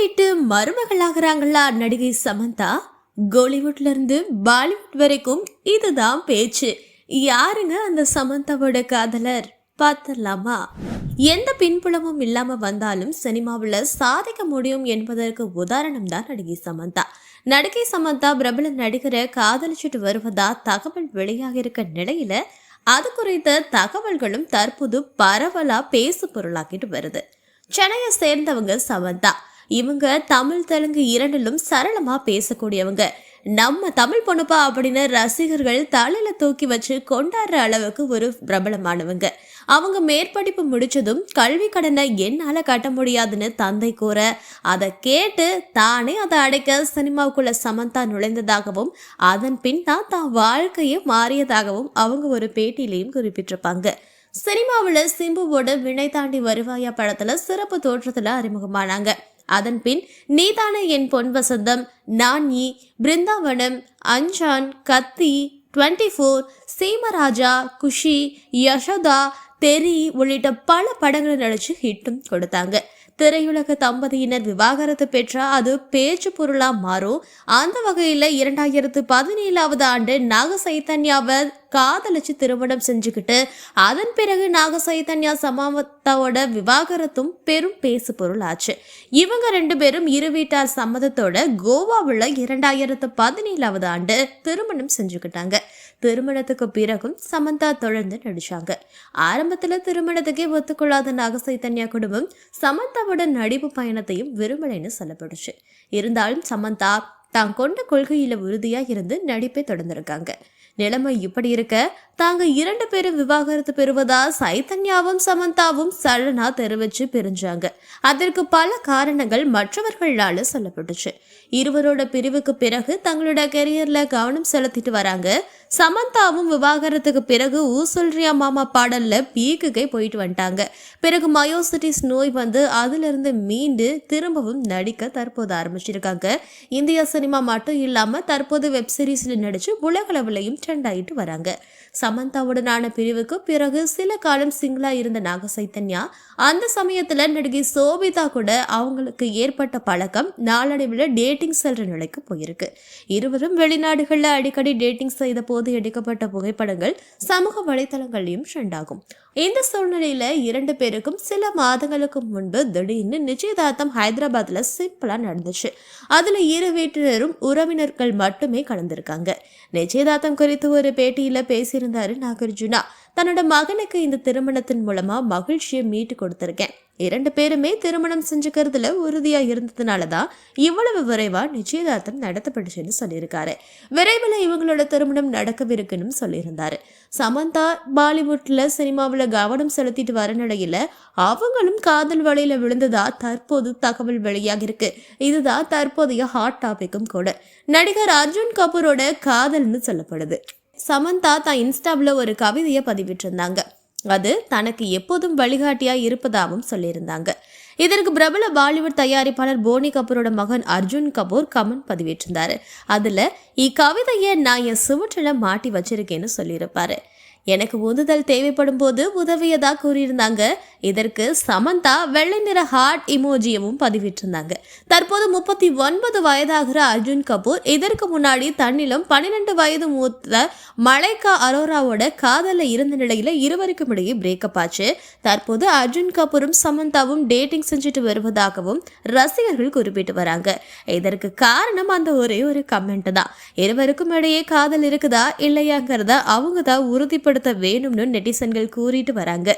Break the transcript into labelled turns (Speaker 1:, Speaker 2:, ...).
Speaker 1: வீட்டு மருமகளாகிறாங்களா நடிகை சமந்தா? கோலிவுட்ல இருந்து பாலிவுட் வரைக்கும் இதுதான் பேச்சு. யாருங்க அந்த சமந்தாவோட காதலர்? பார்த்தலாமா? எந்த பின்புலமும் இல்லாம வந்தாலும் சினிமாவில் சாதிக்க முடியும் என்பதற்கு உதாரணம் தான் நடிகை சமந்தா. நடிகை சமந்தா பிரபல நடிகரை காதலிச்சுட்டு வருவதா தகவல் வெளியாக இருக்க நிலையில அது குறித்த தகவல்களும் தற்போது பரவலா பேசு பொருளாக்கிட்டு வருது. சென்னையை சேர்ந்தவங்க சமந்தா. இவங்க தமிழ் தெலுங்கு இரண்டிலும் சரளமா பேசக்கூடியவங்க. நம்ம தமிழ் பொண்ணுப்பா அப்படின்னு ரசிகர்கள் தலையில தூக்கி வச்சு கொண்டாடுற அளவுக்கு ஒரு பிரபலமானவங்க. அவங்க மேற்படிப்பு முடிச்சதும் கல்வி கடனை என்னால கட்ட முடியாதுன்னு தந்தை கூற அதை கேட்டு தானே அதை அடைக்க சினிமாவுக்குள்ள சமந்தா நுழைந்ததாகவும் அதன் பின் தான் வாழ்க்கையே மாறியதாகவும் அவங்க ஒரு பேட்டியிலையும் குறிப்பிட்டிருப்பாங்க. சினிமாவில் சிம்புவோட வினை தாண்டி வருவாயா படத்துல சிறப்பு தோற்றத்துல அறிமுகமானாங்க. அதன் பின் நீதானே என் பொன் வசந்தம், நானி, பிருந்தாவனம், அஞ்சான், கத்தி, 24, சீமராஜா, குஷி, யசோதா, தெரி உள்ளிட்ட பல படங்களை நடிச்சு ஹிட்டும் கொடுத்தாங்க. திரையுலக தம்பதியினர் விவாகரத்து பெற்றா அது பேச்சு பொருளா மாறும். அந்த வகையில 2017 ஆண்டு நாக சைத்தன்யாவை காதலிச்சு திருமணம் செஞ்சுக்கிட்டு அதன் பிறகு நாக சைத்தன்யா சமந்தாவோட விவாகரத்தும் பெரும் பேசு பொருள் ஆச்சு. இவங்க 2 பேரும் இரு வீட்டார் சம்மதத்தோட கோவாவில் 2017 ஆண்டு திருமணம் செஞ்சுக்கிட்டாங்க. திருமணத்துக்கு பிறகும் சமந்தா தொடர்ந்து நடிச்சாங்க. ஆரம்பத்துல திருமணத்துக்கே ஒத்துக்கொள்ளாத நாக சைத்தன்யா குடும்பம் சமந்தாவோட நடிப்பு பயணத்தையும் விரும்பலைன்னு சொல்லப்படுச்சு. இருந்தாலும் சமந்தா தான் கொண்ட கொள்கையில உறுதியா இருந்து நடிப்பை தொடர்ந்திருக்காங்க. நிலைமை இப்படி இருக்க தாங்க 2 பேரும் விவாகரத்து பெறுவதா சைத்தன்யாவும் சமந்தாவும் சடனா தெரிவிச்சு பிரிஞ்சாங்க. அதற்கு பல காரணங்கள் மற்றவர்களால சொல்லப்பட்டுச்சு. இருவரோட பிரிவுக்கு பிறகு தங்களோட கெரியர்ல கவனம் செலுத்திட்டு வராங்க. சமந்தாவும் விவாகரத்துக்கு பிறகு ஊசல்ரியா மாமா பாடல்ல பீக்குக்கே போயிட்டு வந்துட்டாங்க. பிறகு மயோசிட்டிஸ் நோய் வந்து அதுல இருந்து மீண்டு திரும்பவும் நடிக்க தற்போது ஆரம்பிச்சிருக்காங்க. இந்திய சினிமா மட்டும் இல்லாம தற்போது வெப் சீரிஸ்ல நடிச்சு உலகளவிலையும் ட்ரெண்ட் ஆயிட்டு வராங்க. சமந்தாவுடனான பிரிவுக்கு பிறகு சில காலம் சிங்கிளா இருந்த நாக சைத்தன்யா அந்த சமயத்துல நடிகை சோபிதா கூட அவங்களுக்கு ஏற்பட்ட பழக்கம் நாளடைவில் டேட்டிங் செல்ற நிலைக்கு போயிருக்கு. இருவரும் வெளிநாடுகள்ல அடிக்கடி டேட்டிங் செய்த போது எடுக்கப்பட்ட புகைப்படங்கள் சமூக வலைதளங்களையும் ட்ரெண்ட் ஆகும். இந்த சூழ்நிலையில 2 பேருக்கும் சில மாதங்களுக்கு முன்பு திடீர்னு நிச்சயதார்த்தம் ஹைதராபாத்ல சிம்பிளா நடந்துச்சு. அதுல இரு வீட்டினரும் உறவினர்கள் மட்டுமே கலந்திருக்காங்க. நிச்சயதார்த்தம் குறித்து ஒரு பேட்டியில பேசியிருந்தாரு நாகார்ஜுனா. தன்னோட மகனுக்கு இந்த திருமணத்தின் மூலமா மகிழ்ச்சியை மீட்டு கொடுத்திருக்கேன். 2 பேருமே திருமணம் செஞ்சுக்கிறதுல உறுதியா இருந்ததுனாலதான் இவ்வளவு விரைவா நிச்சயதார்த்தம் நடத்தப்பட்டுச்சுன்னு சொல்லியிருக்காரு. விரைவில் இவங்களோட திருமணம் நடக்கவிருக்குன்னு சொல்லியிருந்தாரு. சமந்தா பாலிவுட்ல சினிமாவில் கவனம் செலுத்திட்டு வர நிலையில அவங்களும் காதல் வலையில விழுந்ததா தற்போது தகவல் வெளியாக இருக்கு. இதுதான் தற்போதைய ஹாட் டாபிக்கும் கூட. நடிகர் அர்ஜுன் கபூரோட காதல்னு சொல்லப்படுது. சமந்தா தான் இன்ஸ்டாவில் ஒரு கவிதையை பதிவிட்டிருந்தாங்க. அது தனக்கு எப்போதும் வழிகாட்டியா இருப்பதாகவும் சொல்லியிருந்தாங்க. இதற்கு பிரபல பாலிவுட் தயாரிப்பாளர் போனி கபூரோட மகன் அர்ஜுன் கபூர் கமெண்ட் பதிவிட்டிருந்தாரு. அதுல இக்கவிதையை நான் என் சுவற்றில மாட்டி வச்சிருக்கேன்னு சொல்லியிருப்பாரு. எனக்கு உந்துதல் தேவைப்படும் போது உதவியதா கூறியிருந்தாங்க. இதற்கு சமந்தா வெள்ளை நிற ஹார்ட் இமோஜியவும் பதிவிட்டிருந்தாங்க. தற்போது 39 வயதாகிற அர்ஜுன் கபூர் இதற்கு முன்னாடி தன்னிலும் 12 வயது மூத்த மலைக்கா அரோராவோட காதல இருந்த நிலையில இருவருக்கும் இடையே பிரேக்கப் ஆச்சு. தற்போது அர்ஜுன் கபூரும் சமந்தாவும் டேட்டிங் செஞ்சுட்டு வருவதாகவும் ரசிகர்கள் குறிப்பிட்டு வராங்க. இதற்கு காரணம் அந்த ஒரே ஒரு கமெண்ட் தான். இருவருக்கும் இடையே காதல் இருக்குதா இல்லையாங்கிறத அவங்க தான் உறுதிப்படுத்த வேணும்னு நெட்டிசன்கள் கூறிட்டு வராங்க.